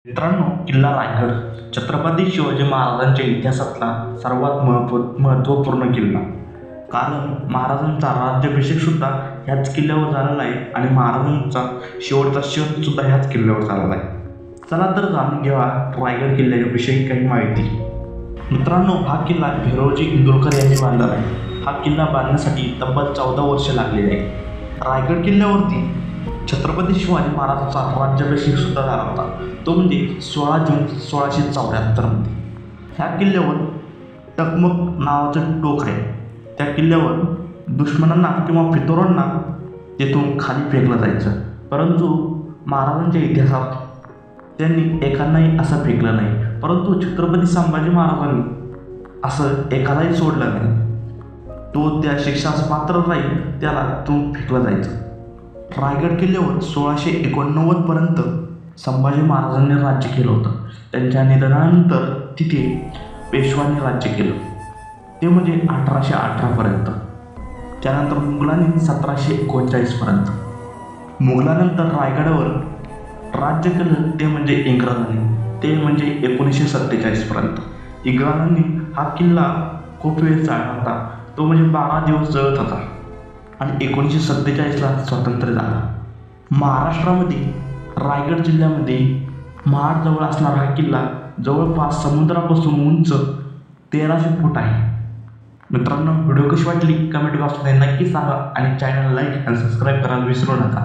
मित्रांनो, किल्ला रायगड छत्रपती शिवाजी महाराजांच्या इतिहासातला सर्वात महत्त्वपूर्ण किल्ला. कारण महाराजांचा राज्याभिषेक सुद्धा ह्याच किल्ल्यावर झालेला आहे आणि महाराजांचा शेवटचा क्षण सुद्धा ह्याच किल्ल्यावर झालेला आहे. चला तर जाणून घ्या रायगड किल्ल्याविषयी काही माहिती. मित्रांनो, हा किल्ला भिरोजी इंदुरकर यांनी बांधला आहे. हा किल्ला बांधण्यासाठी तब्बल 14 वर्षे लागलेली आहे. रायगड किल्ल्यावरती छत्रपती शिवाजी महाराजांचा राज्याभिषेक सुद्धा झाला होता. तो म्हणजे 16 जून 1674 मध्ये. ह्या किल्ल्यावर टकमक नावाचं टोक आहे. त्या किल्ल्यावर दुश्मनांना किंवा फितुरांना तेथून खाली फेकलं जायचं, परंतु महाराजांच्या इतिहासात त्यांनी एकांनाही असं फेकलं नाही. परंतु छत्रपती संभाजी महाराजांनी असं एकालाही सोडलं नाही. तो त्या शिक्षास पात्र राहील त्याला तो फेकलं जायचं. रायगड किल्ल्यावर 1689 पर्यंत संभाजी महाराजांनी राज्य केलं होतं. त्यांच्या निधनानंतर तिथे पेशवांनी राज्य केलं, ते म्हणजे 1818 पर्यंत. त्यानंतर मुघलांनी 1739 पर्यंत. मुघलानंतर रायगडावर राज्य केलं ते म्हणजे इंग्रजांनी, ते म्हणजे 1947 पर्यंत. इंग्रजांनी हा किल्ला खूप वेळ चालला होता, तो म्हणजे 12 दिवस जळत होता आणि 1947ला स्वातंत्र्य झाला. महाराष्ट्रामध्ये रायगड जिल्ह्यामध्ये महाडजवळ असणारा हा किल्ला जवळपास समुद्रापासून उंच 1300 फूट आहे. मित्रांनो, व्हिडिओ कशी वाटली कमेंट बॉक्समध्ये नक्की सांगा आणि चॅनल लाईक आणि सबस्क्राईब करायला विसरू नका.